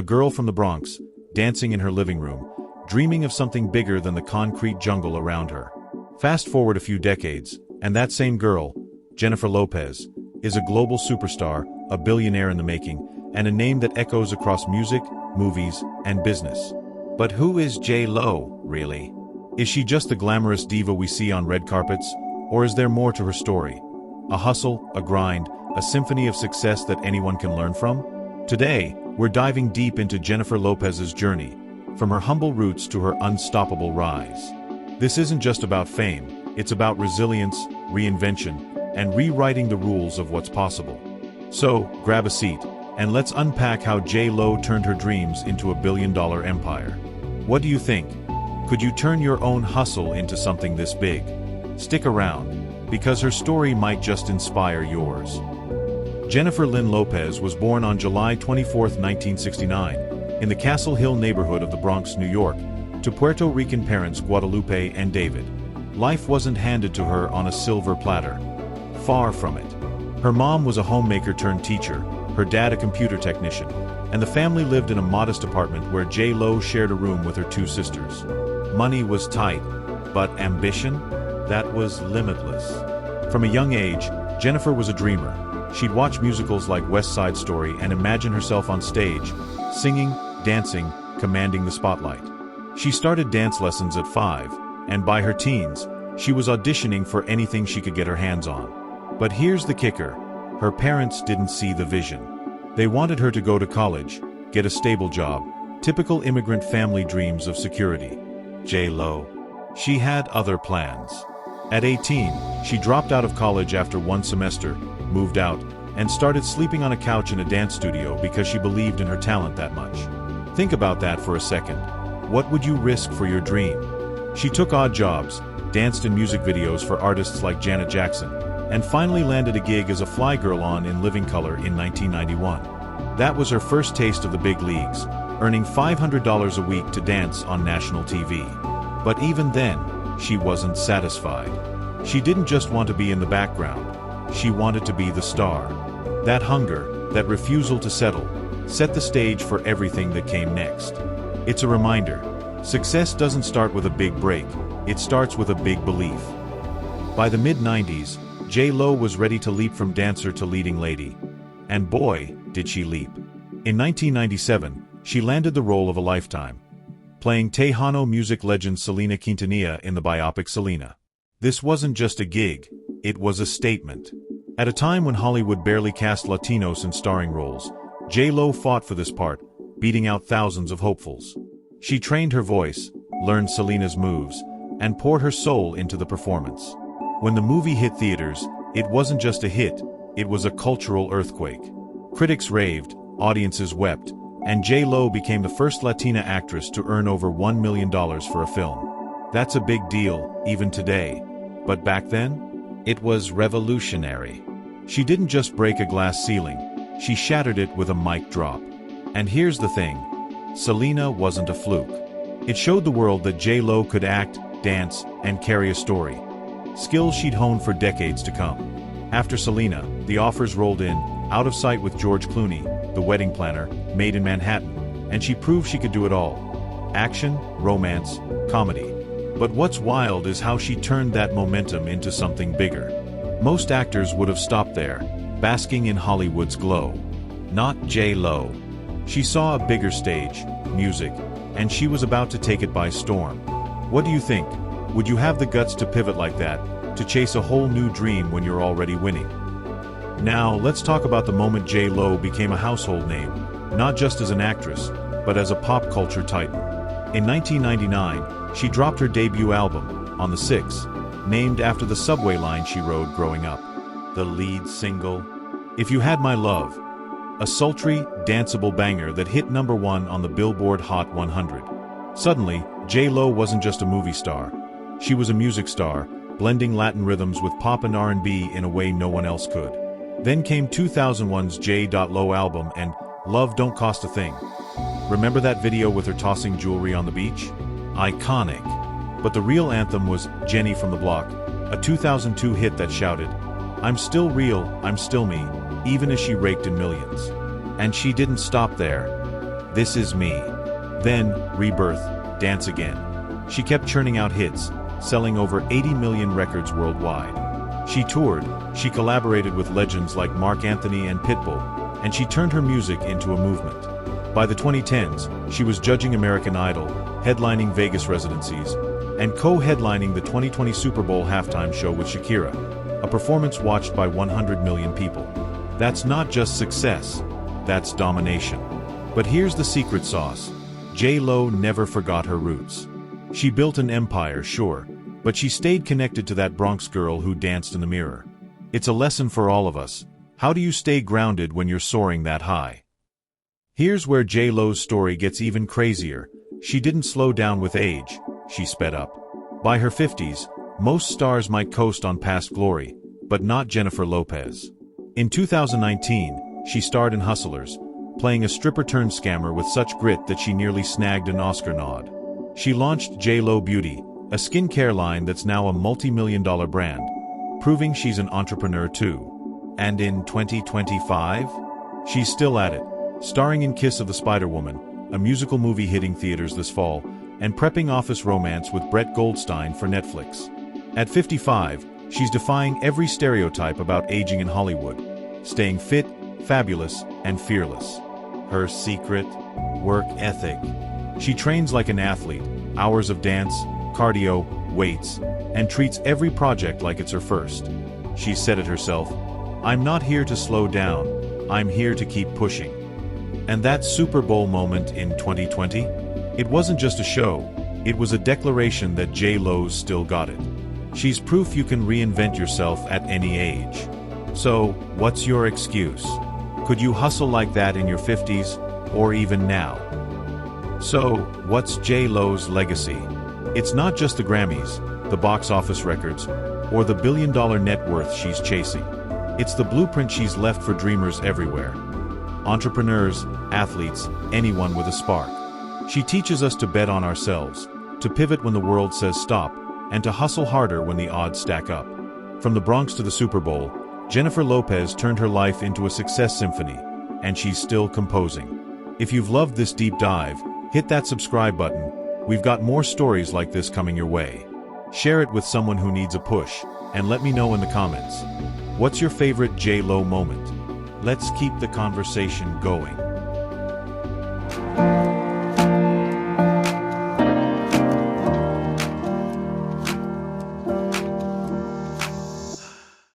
a girl from the Bronx, dancing in her living room, dreaming of something bigger than the concrete jungle around her. Fast forward a few decades, and that same girl, Jennifer Lopez, is a global superstar, a billionaire in the making, and a name that echoes across music, movies, and business. But who is J.Lo, really? Is she just the glamorous diva we see on red carpets, or is there more to her story? A hustle, a grind, a symphony of success that anyone can learn from? Today, we're diving deep into Jennifer Lopez's journey, from her humble roots to her unstoppable rise. This isn't just about fame, it's about resilience, reinvention, and rewriting the rules of what's possible. So, grab a seat, and let's unpack how J.Lo turned her dreams into a billion-dollar empire. What do you think? Could you turn your own hustle into something this big? Stick around, because her story might just inspire yours. Jennifer Lynn Lopez was born on July 24, 1969, in the Castle Hill neighborhood of the Bronx, New York, to Puerto Rican parents Guadalupe and David. Life wasn't handed to her on a silver platter. Far from it. Her mom was a homemaker turned teacher, her dad a computer technician, and the family lived in a modest apartment where J.Lo shared a room with her two sisters. Money was tight, but ambition? That was limitless. From a young age, Jennifer was a dreamer. She'd watch musicals like West Side Story and imagine herself on stage, singing, dancing, commanding the spotlight. She started dance lessons at 5, and by her teens, she was auditioning for anything she could get her hands on. But here's the kicker. Her parents didn't see the vision. They wanted her to go to college, get a stable job, typical immigrant family dreams of security. J.Lo. She had other plans. At 18, she dropped out of college after one semester, moved out, and started sleeping on a couch in a dance studio because she believed in her talent that much. Think about that for a second. What would you risk for your dream? She took odd jobs, danced in music videos for artists like Janet Jackson, and finally landed a gig as a fly girl on In Living Color in 1991. That was her first taste of the big leagues, earning $500 a week to dance on national TV. But even then, she wasn't satisfied. She didn't just want to be in the background. She wanted to be the star. That hunger, that refusal to settle, set the stage for everything that came next. It's a reminder. Success doesn't start with a big break. It starts with a big belief. By the mid-90s, J.Lo was ready to leap from dancer to leading lady. And boy, did she leap. In 1997, she landed the role of a lifetime, playing Tejano music legend Selena Quintanilla in the biopic Selena. This wasn't just a gig, it was a statement. At a time when Hollywood barely cast Latinos in starring roles, J.Lo fought for this part, beating out thousands of hopefuls. She trained her voice, learned Selena's moves, and poured her soul into the performance. When the movie hit theaters, it wasn't just a hit, it was a cultural earthquake. Critics raved, audiences wept, and J.Lo became the first Latina actress to earn over $1 million for a film. That's a big deal, even today. But back then, it was revolutionary. She didn't just break a glass ceiling, she shattered it with a mic drop. And here's the thing, Selena wasn't a fluke. It showed the world that J.Lo could act, dance, and carry a story. Skills she'd honed for decades to come. After Selena, the offers rolled in, Out of Sight with George Clooney, The Wedding Planner, Made in Manhattan, and she proved she could do it all. Action, romance, comedy. But what's wild is how she turned that momentum into something bigger. Most actors would have stopped there, basking in Hollywood's glow. Not J.Lo. She saw a bigger stage, music, and she was about to take it by storm. What do you think? Would you have the guts to pivot like that, to chase a whole new dream when you're already winning? Now, let's talk about the moment J.Lo became a household name, not just as an actress, but as a pop culture titan. In 1999, she dropped her debut album, On the Six, named after the subway line she rode growing up. The lead single, If You Had My Love, a sultry, danceable banger that hit #1 on the Billboard Hot 100. Suddenly, J.Lo wasn't just a movie star. She was a music star, blending Latin rhythms with pop and R&B in a way no one else could. Then came 2001's J.Lo album and Love Don't Cost a Thing. Remember that video with her tossing jewelry on the beach? Iconic. But the real anthem was Jenny from the Block, a 2002 hit that shouted, I'm still real, I'm still me, even as she raked in millions. And she didn't stop there. This Is Me. Then, Rebirth, Dance Again. She kept churning out hits, selling over 80 million records worldwide. She toured, she collaborated with legends like Mark Anthony and Pitbull, and she turned her music into a movement. By the 2010s, she was judging American Idol, headlining Vegas residencies, and co-headlining the 2020 Super Bowl halftime show with Shakira, a performance watched by 100 million people. That's not just success, that's domination. But here's the secret sauce. J.Lo never forgot her roots. She built an empire, sure, but she stayed connected to that Bronx girl who danced in the mirror. It's a lesson for all of us. How do you stay grounded when you're soaring that high? Here's where J.Lo's story gets even crazier. She didn't slow down with age, she sped up. By her 50s, most stars might coast on past glory, but not Jennifer Lopez. In 2019, she starred in Hustlers, playing a stripper-turned-scammer with such grit that she nearly snagged an Oscar nod. She launched J.Lo Beauty, a skincare line that's now a multi-million-dollar brand, proving she's an entrepreneur too. And in 2025, she's still at it, starring in Kiss of the Spider-Woman, a musical movie hitting theaters this fall, and prepping Office Romance with Brett Goldstein for Netflix. At 55, she's defying every stereotype about aging in Hollywood, staying fit, fabulous, and fearless. Her secret? Work ethic. She trains like an athlete, hours of dance, cardio, weights, and treats every project like it's her first. She said it herself, "I'm not here to slow down, I'm here to keep pushing." And that Super Bowl moment in 2020? It wasn't just a show, it was a declaration that J.Lo's still got it. She's proof you can reinvent yourself at any age. So, what's your excuse? Could you hustle like that in your 50s, or even now? So, what's J.Lo's legacy? It's not just the Grammys, the box office records, or the billion-dollar net worth she's chasing. It's the blueprint she's left for dreamers everywhere. Entrepreneurs, athletes, anyone with a spark. She teaches us to bet on ourselves, to pivot when the world says stop, and to hustle harder when the odds stack up. From the Bronx to the Super Bowl, Jennifer Lopez turned her life into a success symphony, and she's still composing. If you've loved this deep dive, hit that subscribe button. We've got more stories like this coming your way. Share it with someone who needs a push, and let me know in the comments. What's your favorite J.Lo moment? Let's keep the conversation going.